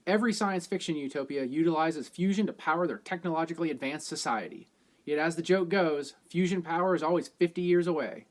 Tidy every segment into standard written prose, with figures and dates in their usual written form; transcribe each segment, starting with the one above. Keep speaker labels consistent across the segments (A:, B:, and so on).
A: Every science fiction utopia utilizes fusion to power their technologically advanced society. Yet as the joke goes, fusion power is always 50 years away.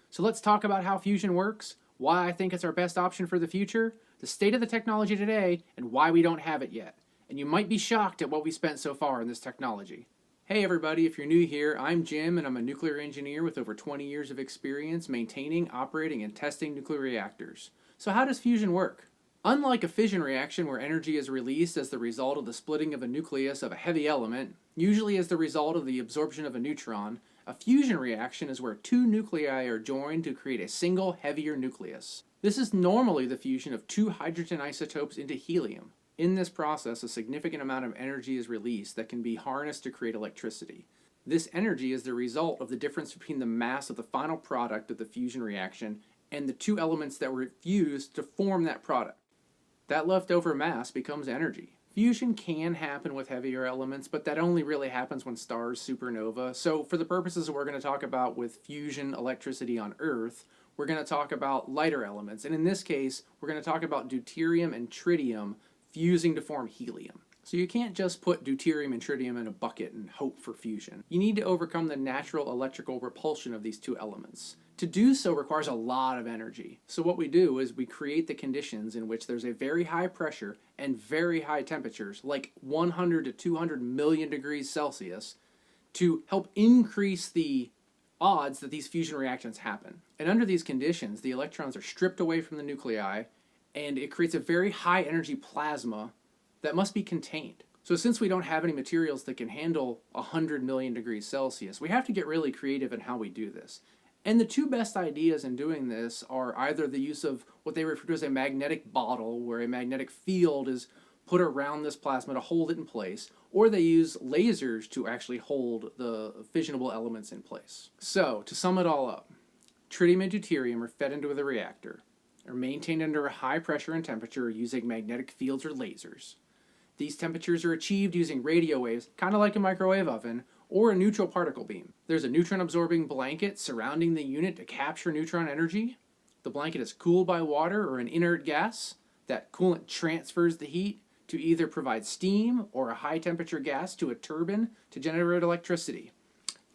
A: So let's talk about how fusion works, why I think it's our best option for the future, the state of the technology today, and why we don't have it yet. And you might be shocked at what we spent so far in this technology. Hey everybody, if you're new here, I'm Jim and I'm a nuclear engineer with over 20 years of experience maintaining, operating, and testing nuclear reactors. So how does fusion work? Unlike a fission reaction where energy is released as the result of the splitting of a nucleus of a heavy element, usually as the result of the absorption of a neutron, a fusion reaction is where two nuclei are joined to create a single, heavier nucleus. This is normally the fusion of two hydrogen isotopes into helium. In this process, a significant amount of energy is released that can be harnessed to create electricity. This energy is the result of the difference between the mass of the final product of the fusion reaction and the two elements that were fused to form that product. That leftover mass becomes energy. Fusion can happen with heavier elements, but that only really happens when stars supernova. So for the purposes of what we're going to talk about with fusion electricity on Earth, we're going to talk about lighter elements. And in this case, we're going to talk about deuterium and tritium fusing to form helium. So you can't just put deuterium and tritium in a bucket and hope for fusion. You need to overcome the natural electrical repulsion of these two elements. To do so requires a lot of energy. So what we do is we create the conditions in which there's a very high pressure and very high temperatures, like 100 to 200 million degrees Celsius, to help increase the odds that these fusion reactions happen. And under these conditions, the electrons are stripped away from the nuclei, and it creates a very high energy plasma that must be contained. So since we don't have any materials that can handle 100 million degrees Celsius, we have to get really creative in how we do this. And the two best ideas in doing this are either the use of what they refer to as a magnetic bottle, where a magnetic field is put around this plasma to hold it in place, or they use lasers to actually hold the fissionable elements in place. So, to sum it all up, tritium and deuterium are fed into the reactor, are maintained under a high pressure and temperature using magnetic fields or lasers. These temperatures are achieved using radio waves, kind of like a microwave oven, or a neutral particle beam. There's a neutron-absorbing blanket surrounding the unit to capture neutron energy. The blanket is cooled by water or an inert gas. That coolant transfers the heat to either provide steam or a high-temperature gas to a turbine to generate electricity.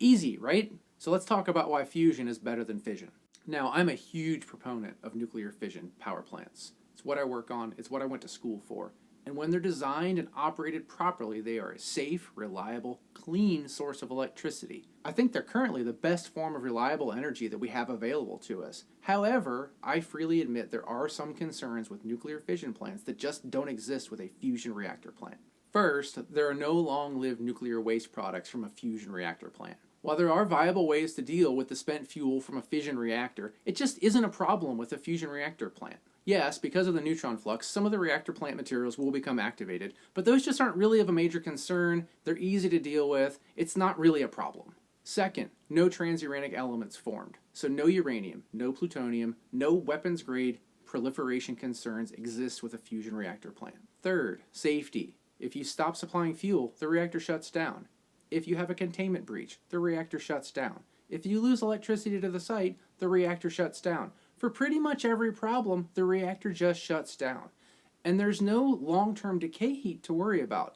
A: Easy, right? So let's talk about why fusion is better than fission. Now, I'm a huge proponent of nuclear fission power plants. It's what I work on, it's what I went to school for. And when they're designed and operated properly, they are a safe, reliable, clean source of electricity. I think they're currently the best form of reliable energy that we have available to us. However, I freely admit there are some concerns with nuclear fission plants that just don't exist with a fusion reactor plant. First, there are no long-lived nuclear waste products from a fusion reactor plant. While there are viable ways to deal with the spent fuel from a fission reactor, it just isn't a problem with a fusion reactor plant. Yes, because of the neutron flux, some of the reactor plant materials will become activated, but those just aren't really of a major concern, they're easy to deal with, it's not really a problem. Second, no transuranic elements formed. So no uranium, no plutonium, no weapons-grade proliferation concerns exist with a fusion reactor plant. Third, safety. If you stop supplying fuel, the reactor shuts down. If you have a containment breach, the reactor shuts down. If you lose electricity to the site, the reactor shuts down. For pretty much every problem, the reactor just shuts down. And there's no long-term decay heat to worry about.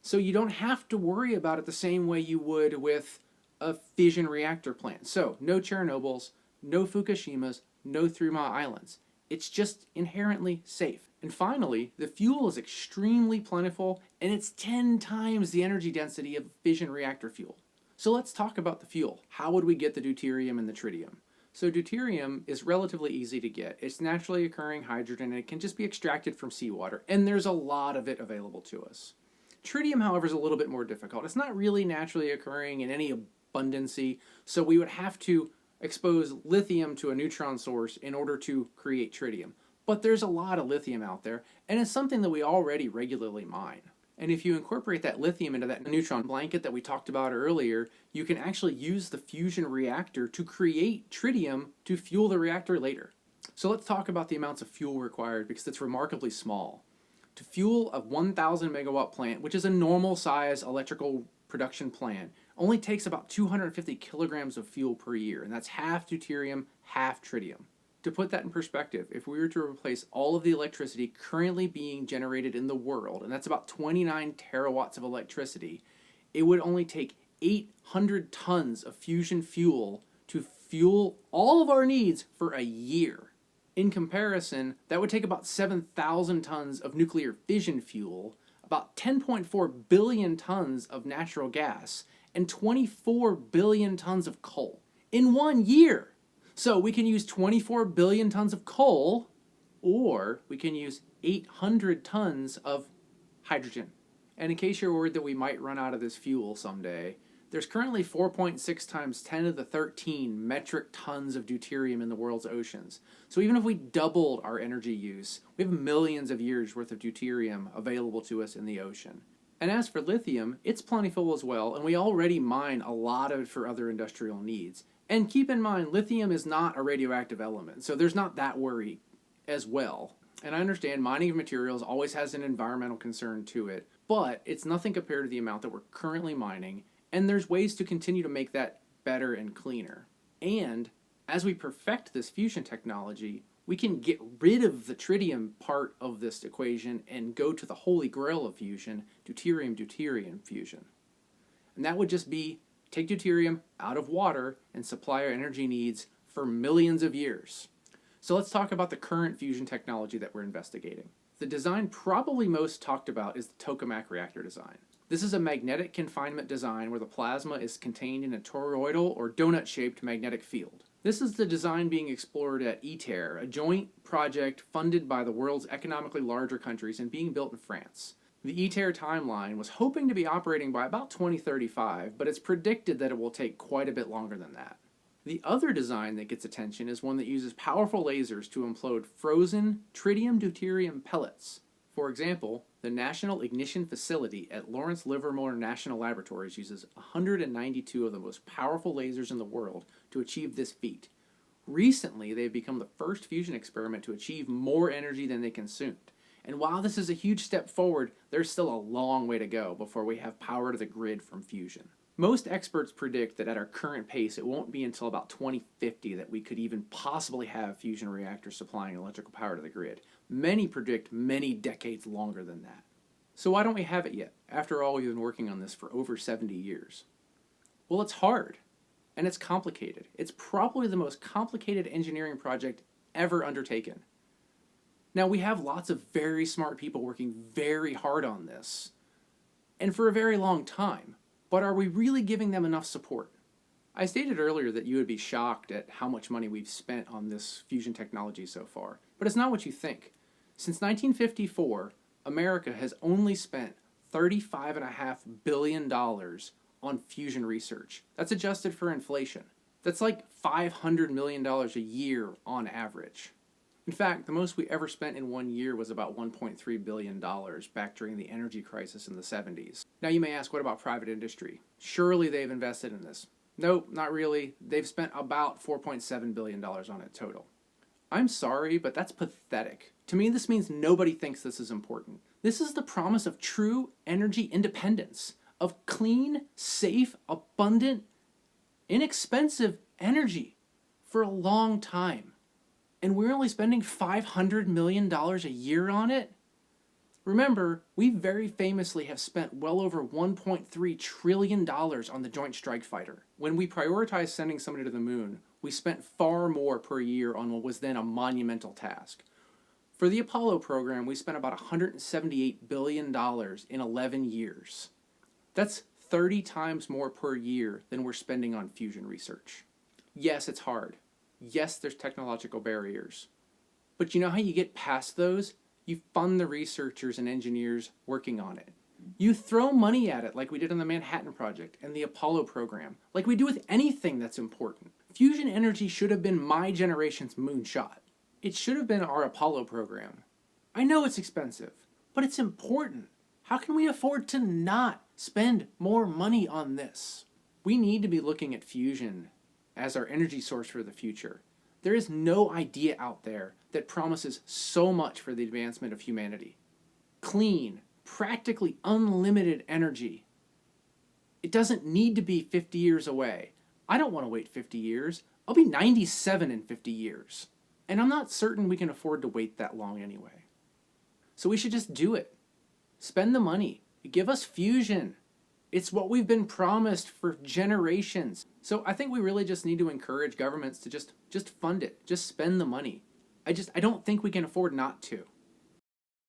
A: So you don't have to worry about it the same way you would with a fission reactor plant. So no Chernobyls, no Fukushimas, no 3 Mile Islands. It's just inherently safe. And finally, the fuel is extremely plentiful, and it's 10 times the energy density of fission reactor fuel. So let's talk about the fuel. How would we get the deuterium and the tritium? So deuterium is relatively easy to get. It's naturally occurring hydrogen, and it can just be extracted from seawater, and there's a lot of it available to us. Tritium, however, is a little bit more difficult. It's not really naturally occurring in any abundancy, so we would have to expose lithium to a neutron source in order to create tritium. But there's a lot of lithium out there, and it's something that we already regularly mine. And if you incorporate that lithium into that neutron blanket that we talked about earlier, you can actually use the fusion reactor to create tritium to fuel the reactor later. So let's talk about the amounts of fuel required, because it's remarkably small. To fuel a 1,000 megawatt plant, which is a normal size electrical production plant, only takes about 250 kilograms of fuel per year, and that's half deuterium, half tritium. To put that in perspective, if we were to replace all of the electricity currently being generated in the world, and that's about 29 terawatts of electricity, it would only take 800 tons of fusion fuel to fuel all of our needs for a year. In comparison, that would take about 7,000 tons of nuclear fission fuel, about 10.4 billion tons of natural gas, and 24 billion tons of coal in 1 year. So we can use 24 billion tons of coal, or we can use 800 tons of hydrogen. And in case you're worried that we might run out of this fuel someday, there's currently 4.6 times 10 to the 13 metric tons of deuterium in the world's oceans. So even if we doubled our energy use, we have millions of years worth of deuterium available to us in the ocean. And as for lithium, it's plentiful as well, and we already mine a lot of it for other industrial needs. And keep in mind, lithium is not a radioactive element, so there's not that worry as well. And I understand mining of materials always has an environmental concern to it, but it's nothing compared to the amount that we're currently mining, and there's ways to continue to make that better and cleaner. And as we perfect this fusion technology, we can get rid of the tritium part of this equation and go to the holy grail of fusion, deuterium-deuterium fusion. And that would just be take deuterium out of water and supply our energy needs for millions of years. So let's talk about the current fusion technology that we're investigating. The design probably most talked about is the tokamak reactor design. This is a magnetic confinement design where the plasma is contained in a toroidal or donut-shaped magnetic field. This is the design being explored at ITER, a joint project funded by the world's economically larger countries and being built in France. The ITER timeline was hoping to be operating by about 2035, but it's predicted that it will take quite a bit longer than that. The other design that gets attention is one that uses powerful lasers to implode frozen tritium-deuterium pellets. For example, the National Ignition Facility at Lawrence Livermore National Laboratories uses 192 of the most powerful lasers in the world to achieve this feat. Recently, they've become the first fusion experiment to achieve more energy than they consumed. And while this is a huge step forward, there's still a long way to go before we have power to the grid from fusion. Most experts predict that at our current pace, it won't be until about 2050 that we could even possibly have fusion reactors supplying electrical power to the grid. Many predict many decades longer than that. So why don't we have it yet? After all, we've been working on this for over 70 years. Well, it's hard, and it's complicated. It's probably the most complicated engineering project ever undertaken. Now, we have lots of very smart people working very hard on this, and for a very long time. But are we really giving them enough support? I stated earlier that you would be shocked at how much money we've spent on this fusion technology so far, but it's not what you think. Since 1954, America has only spent $35.5 billion on fusion research. That's adjusted for inflation. That's like $500 million a year on average. In fact, the most we ever spent in 1 year was about $1.3 billion back during the energy crisis in the 70s. Now you may ask, what about private industry? Surely they've invested in this. Nope, not really. They've spent about $4.7 billion on it total. I'm sorry, but that's pathetic. To me, this means nobody thinks this is important. This is the promise of true energy independence, of clean, safe, abundant, inexpensive energy for a long time. And we're only spending $500 million a year on it? Remember, we very famously have spent well over $1.3 trillion on the Joint Strike Fighter. When we prioritized sending somebody to the moon, we spent far more per year on what was then a monumental task. For the Apollo program, we spent about $178 billion in 11 years. That's 30 times more per year than we're spending on fusion research. Yes, it's hard. Yes, there's technological barriers. But you know how you get past those? You fund the researchers and engineers working on it. You throw money at it like we did on the Manhattan Project and the Apollo program, like we do with anything that's important. Fusion energy should have been my generation's moonshot. It should have been our Apollo program. I know it's expensive, but it's important. How can we afford to not spend more money on this? We need to be looking at fusion as our energy source for the future. There is no idea out there that promises so much for the advancement of humanity. Clean, practically unlimited energy. It doesn't need to be 50 years away. I don't want to wait 50 years. I'll be 97 in 50 years. And I'm not certain we can afford to wait that long anyway. So we should just do it. Spend the money. Give us fusion. It's what we've been promised for generations. So I think we really just need to encourage governments to just fund it. Just spend the money. I don't think we can afford not to.